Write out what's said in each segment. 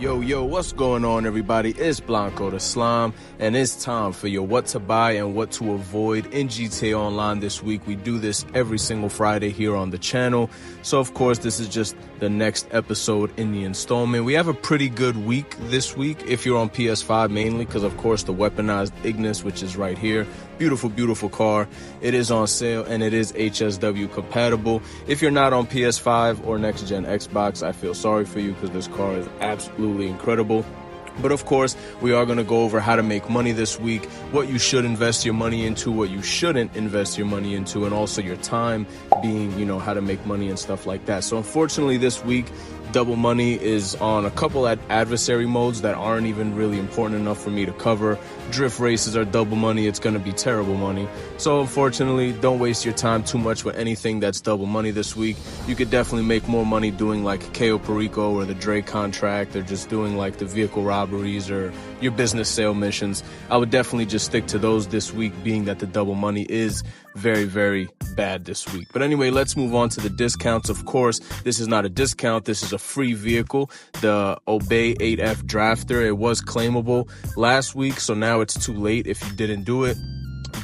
Yo, what's going on, everybody? It's Blanco the Slime, and it's time for your what to buy and what to avoid in GTA Online this week. We do this every single Friday here on the channel. So, of course, this is just the next episode in the installment. We have a pretty good week this week if you're on PS5 mainly because, of course, the weaponized Ignis, which is right here. Beautiful car. It is on sale and it is HSW compatible. If you're not on PS5 or next gen Xbox, I feel sorry for you because this car is absolutely incredible. But of course, we are going to go over how to make money this week, what you should invest your money into, what you shouldn't invest your money into, and also your time being, how to make money and stuff like that. So unfortunately this week, Double Money is on a couple adversary modes that aren't even really important enough for me to cover. Drift races are double money. It's going to be terrible money. So unfortunately, don't waste your time too much with anything that's double money this week. You could definitely make more money doing like Cayo Perico or the Dre contract or just doing like the vehicle robberies or your business sale missions. I would definitely just stick to those this week, being that the double money is very bad this week. But anyway, let's move on to the discounts. Of course, this is not a discount. This is a free vehicle, the Obey 8F Drafter. It was claimable last week, so now it's too late if you didn't do it.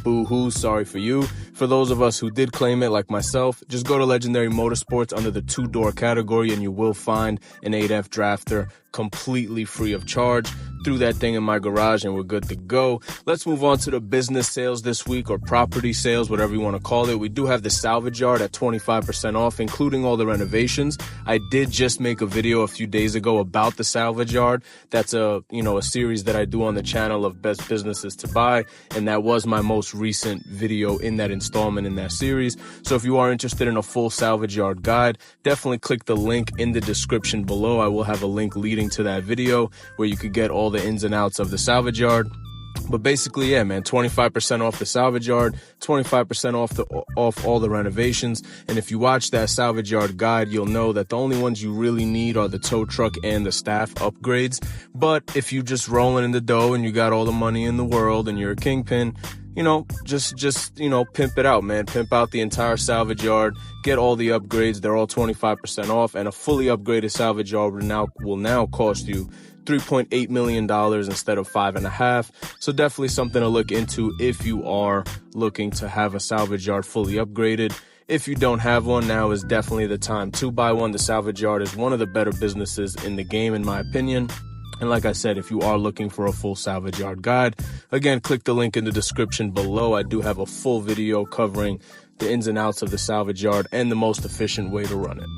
Boo-hoo, sorry for you. For those of us who did claim it, like myself, just go to Legendary Motorsports under the 2-door category and you will find an 8F Drafter completely free of charge. Threw that thing in my garage and we're good to go. Let's move on to the business sales this week, or property sales, whatever you want to call it. We do have the salvage yard at 25% off, including all the renovations. I did just make a video a few days ago about the salvage yard. That's a series that I do on the channel of best businesses to buy, and that was my most recent video in that installment in that series. So if you are interested in a full salvage yard guide, definitely click the link in the description below. I will have a link leading to that video where you could get all the ins and outs of the salvage yard. But basically, yeah, man, 25% off the salvage yard, 25% off all the renovations. And if you watch that salvage yard guide, you'll know that the only ones you really need are the tow truck and the staff upgrades. But if you just rolling in the dough and you got all the money in the world and you're a kingpin, just pimp it out, man. Pimp out the entire salvage yard. Get all the upgrades. They're all 25% off. And a fully upgraded salvage yard will now cost you $3.8 million instead of $5.5 million. So definitely something to look into if you are looking to have a salvage yard fully upgraded. If you don't have one, now is definitely the time to buy one. The salvage yard is one of the better businesses in the game, in my opinion. And like I said, if you are looking for a full salvage yard guide, again, click the link in the description below. I do have a full video covering the ins and outs of the salvage yard and the most efficient way to run it.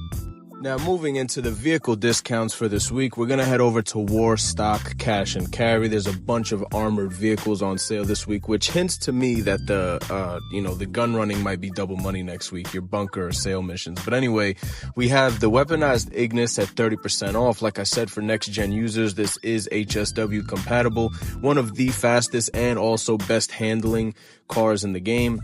Now, moving into the vehicle discounts for this week, we're going to head over to War Stock Cash and Carry. There's a bunch of armored vehicles on sale this week, which hints to me that the gun running might be double money next week, your bunker or sale missions. But anyway, we have the weaponized Ignis at 30% off. Like I said, for next gen users, this is HSW compatible, one of the fastest and also best handling cars in the game.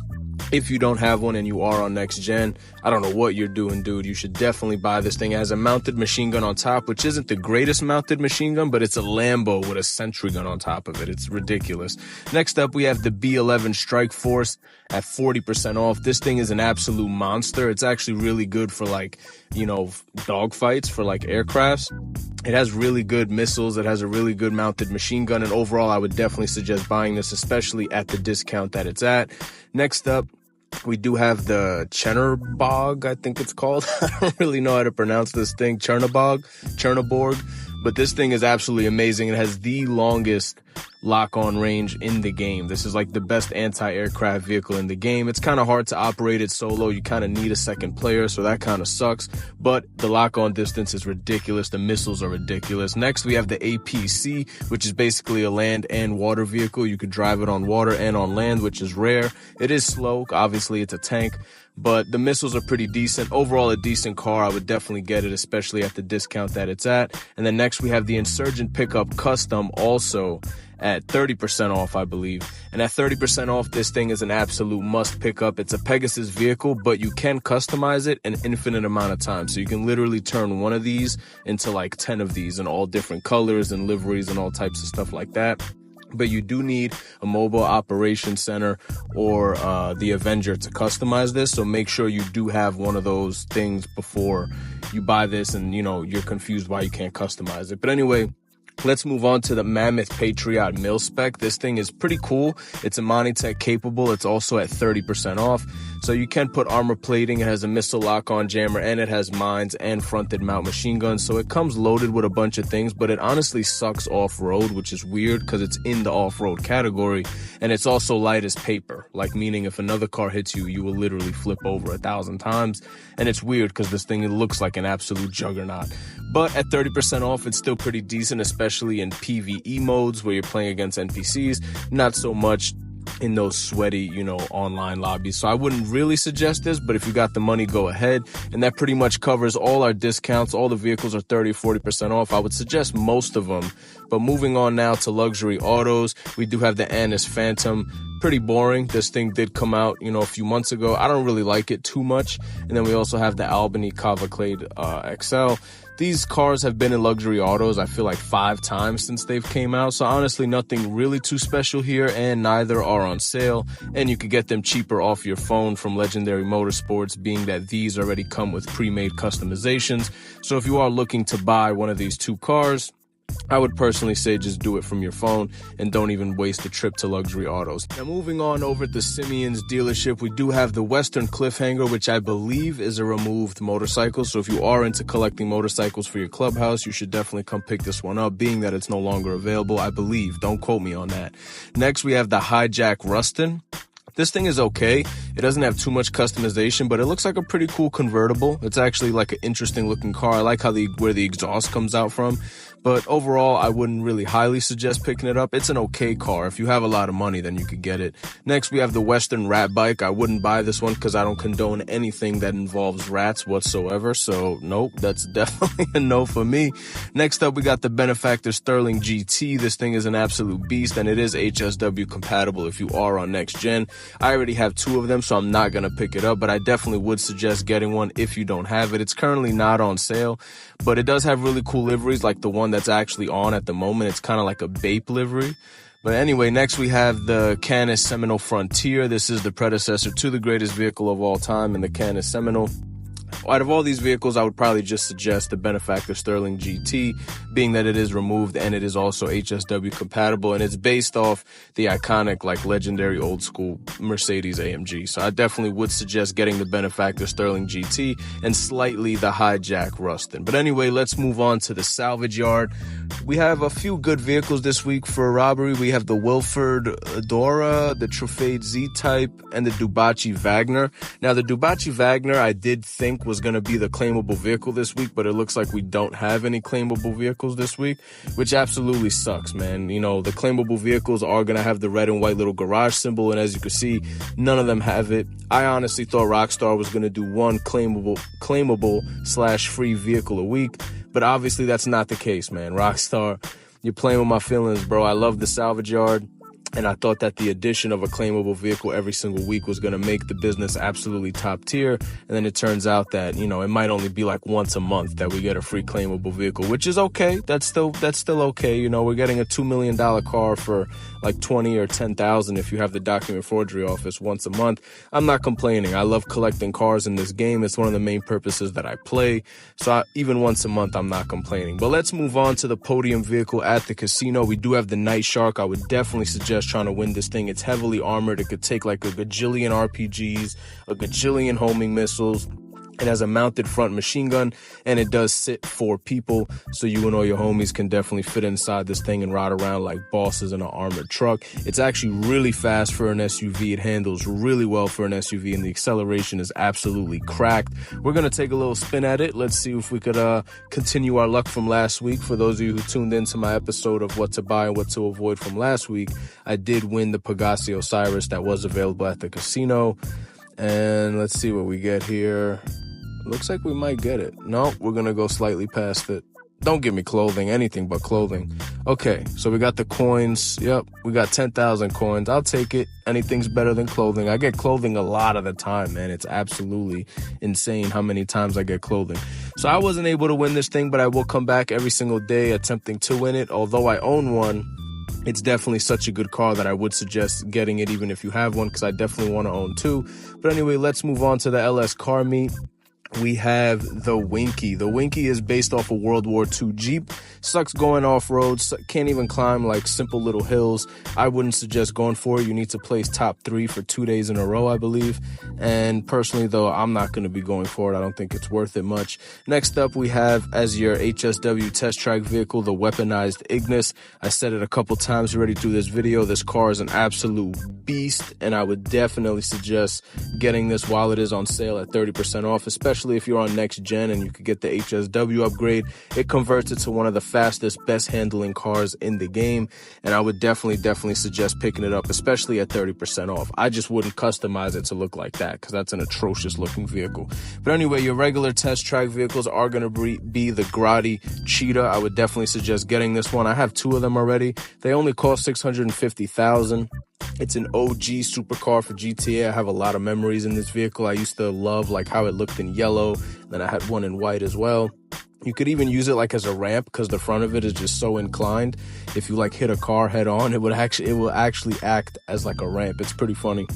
If you don't have one and you are on next gen, I don't know what you're doing, dude. You should definitely buy this thing. It has a mounted machine gun on top, which isn't the greatest mounted machine gun, but it's a Lambo with a sentry gun on top of it. It's ridiculous. Next up, we have the B11 Strike Force at 40% off. This thing is an absolute monster. It's actually really good for dogfights, for like aircrafts. It has really good missiles. It has a really good mounted machine gun. And overall, I would definitely suggest buying this, especially at the discount that it's at. Next up, we do have the Chernoborg, I think it's called. I don't really know how to pronounce this thing. Chernoborg. But this thing is absolutely amazing. It has the longest lock-on range in the game. This is like the best anti-aircraft vehicle in the game. It's kind of hard to operate it solo. You kind of need a second player, so that kind of sucks. But the lock-on distance is ridiculous. The missiles are ridiculous. Next, we have the APC, which is basically a land and water vehicle. You could drive it on water and on land, which is rare. It is slow. Obviously, it's a tank. But the missiles are pretty decent. Overall, a decent car. I would definitely get it, especially at the discount that it's at. And then next, we have the Insurgent Pickup Custom, also at 30% off, I believe. And at 30% off, this thing is an absolute must pick up. It's a Pegasus vehicle, but you can customize it an infinite amount of times. So you can literally turn one of these into like 10 of these in all different colors and liveries and all types of stuff like that. But you do need a mobile operation center or the Avenger to customize this. So make sure you do have one of those things before you buy this and, you're confused why you can't customize it. But anyway, Let's move on to the Mammoth Patriot Mil Spec. This thing is pretty cool. It's Imani Tech capable. It's also at 30% off. So you can put armor plating. It has a missile lock-on jammer, and it has mines and fronted mount machine guns. So it comes loaded with a bunch of things, but it honestly sucks off-road, which is weird because it's in the off-road category. And it's also light as paper, like meaning if another car hits you, you will literally flip over 1,000 times. And it's weird because this thing, it looks like an absolute juggernaut. But at 30% off, it's still pretty decent, especially in PvE modes where you're playing against NPCs. Not so much in those sweaty, online lobbies. So I wouldn't really suggest this, but if you got the money, go ahead. And that pretty much covers all our discounts. All the vehicles are 30, 40% off. I would suggest most of them. But moving on now to luxury autos, we do have the Annis Phantom. Pretty boring. This thing did come out, a few months ago. I don't really like it too much. And then we also have the Albany Cavalcade XL. These cars have been in luxury autos, I feel like 5 times since they've came out. So honestly, nothing really too special here, and neither are on sale. And you could get them cheaper off your phone from Legendary Motorsports, being that these already come with pre-made customizations. So if you are looking to buy one of these 2 cars, I would personally say just do it from your phone and don't even waste the trip to luxury autos. Now moving on over to Simeon's dealership, we do have the Western Cliffhanger, which I believe is a removed motorcycle. So if you are into collecting motorcycles for your clubhouse, you should definitely come pick this one up, being that it's no longer available, I believe. Don't quote me on that. Next, we have the Hijack Rustin. This thing is okay. It doesn't have too much customization, but it looks like a pretty cool convertible. It's actually like an interesting looking car. I like where the exhaust comes out from. But overall, I wouldn't really highly suggest picking it up. It's an okay car. If you have a lot of money, then you could get it. Next, we have the Western Rat Bike. I wouldn't buy this one because I don't condone anything that involves rats whatsoever. So, nope, that's definitely a no for me. Next up, we got the Benefactor Sterling GT. This thing is an absolute beast, and it is HSW compatible if you are on next gen. I already have 2 of them, so I'm not going to pick it up, but I definitely would suggest getting one if you don't have it. It's currently not on sale, but it does have really cool liveries like the one that's actually on at the moment. It's kind of like a Bape livery. But anyway, next we have the Canis Seminole Frontier. This is the predecessor to the greatest vehicle of all time in the Canis Seminole. Out of all these vehicles, I would probably just suggest the Benefactor Sterling GT, being that it is removed and it is also HSW compatible, and it's based off the iconic, legendary old school Mercedes AMG. So I definitely would suggest getting the Benefactor Sterling GT and slightly the Hijack Rustin. But anyway, let's move on to the salvage yard. We have a few good vehicles this week for a robbery. We have the Wilford Dora, the Truffaut Z-Type, and the Dubachi Wagner. Now, the Dubachi Wagner I did think was going to be the claimable vehicle this week, but it looks like we don't have any claimable vehicles this week, which absolutely sucks, man. The claimable vehicles are going to have the red and white little garage symbol, and as you can see, none of them have it. I honestly thought Rockstar was going to do one claimable/free vehicle a week, but obviously that's not the case, man. Rockstar, you're playing with my feelings, bro. I love the salvage yard. And I thought that the addition of a claimable vehicle every single week was going to make the business absolutely top tier. And then it turns out that, it might only be like once a month that we get a free claimable vehicle, which is okay. That's still okay. We're getting a $2 million car for like 20 or 10,000 if you have the document forgery office once a month. I'm not complaining. I love collecting cars in this game. It's one of the main purposes that I play. So even once a month, I'm not complaining. But let's move on to the podium vehicle at the casino. We do have the Night Shark. I would definitely suggest trying to win this thing. It's heavily armored. It could take like a gajillion RPGs, a gajillion homing missiles. It has a mounted front machine gun, and it does sit 4 people, so you and all your homies can definitely fit inside this thing and ride around like bosses in an armored truck. It's actually really fast for an SUV. It handles really well for an SUV, and the acceleration is absolutely cracked. We're going to take a little spin at it. Let's see if we could continue our luck from last week. For those of you who tuned into my episode of what to buy and what to avoid from last week, I did win the Pegassi Osiris that was available at the casino. And let's see what we get here. Looks like we might get it. No, we're going to go slightly past it. Don't give me clothing, anything but clothing. Okay, so we got the coins. Yep, we got 10,000 coins. I'll take it. Anything's better than clothing. I get clothing a lot of the time, man. It's absolutely insane how many times I get clothing. So I wasn't able to win this thing, but I will come back every single day attempting to win it. Although I own one, it's definitely such a good car that I would suggest getting it even if you have one, because I definitely want to own 2. But anyway, let's move on to the LS Car Meet. we have the Winky. The Winky is based off a World War II Jeep. Sucks going off-road, can't even climb like simple little hills. I wouldn't suggest going for it. You need to place top 3 for 2 days in a row, I believe. And personally, though, I'm not going to be going for it. I don't think it's worth it much. Next up, we have as your HSW test track vehicle, the weaponized Ignis. I said it a couple times already through this video. This car is an absolute beast, and I would definitely suggest getting this while it is on sale at 30% off, especially if you're on next gen and you could get the HSW upgrade. It converts it to one of the fastest, best handling cars in the game, and I would definitely suggest picking it up, especially at 30% off. I just wouldn't customize it to look like that because that's an atrocious looking vehicle. But anyway, your regular test track vehicles are going to be the Grotti Cheetah. I would definitely suggest getting this one. I have 2 of them already. They only cost $650,000. It's an OG supercar for GTA. I have a lot of memories in this vehicle. I used to love like how it looked in yellow. Then I had one in white as well. You could even use it like as a ramp because the front of it is just so inclined. If you like hit a car head on, it will actually act as like a ramp. It's pretty funny.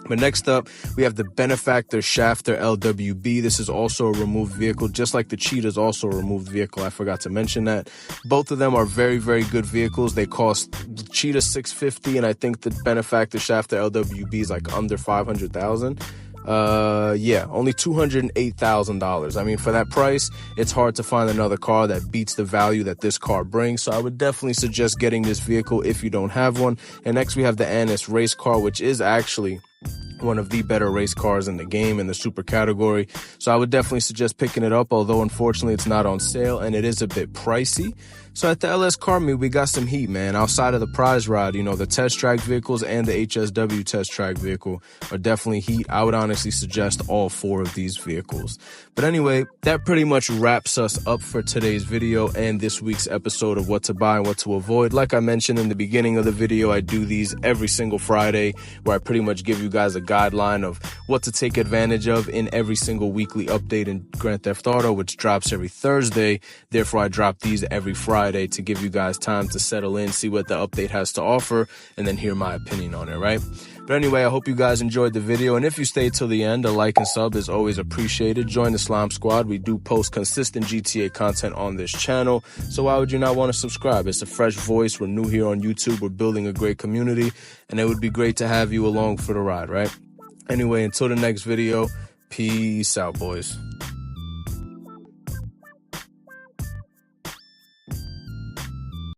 But next up, we have the Benefactor Shafter LWB. This is also a removed vehicle, just like the Cheetah is also a removed vehicle. I forgot to mention that. Both of them are very, very good vehicles. They cost the Cheetah $650,000, and I think the Benefactor Shafter LWB is like under $500,000. Only $208,000. I mean, for that price, it's hard to find another car that beats the value that this car brings. So I would definitely suggest getting this vehicle if you don't have one. And next we have the Annis race car, which is actually one of the better race cars in the game in the super category. So I would definitely suggest picking it up, although unfortunately it's not on sale and it is a bit pricey. So at the LS Car Meet, we got some heat, man. Outside of the prize ride, you know, the test track vehicles and the HSW test track vehicle are definitely heat. I would honestly suggest all 4 of these vehicles. But anyway, that pretty much wraps us up for today's video and this week's episode of What to Buy and What to Avoid. Like I mentioned in the beginning of the video, I do these every single Friday where I pretty much give you guys a guideline of what to take advantage of in every single weekly update in Grand Theft Auto, which drops every Thursday. Therefore, I drop these every Friday to give you guys time to settle in, see what the update has to offer, and then hear my opinion on it, right? But anyway, I hope you guys enjoyed the video, and if you stayed till the end, a like and sub is always appreciated. Join the Slime Squad. We do post consistent GTA content on this channel, so why would you not want to subscribe? It's a fresh voice. We're new here on YouTube. We're building a great community, and it would be great to have you along for the ride, right? Anyway, until the next video, peace out, boys.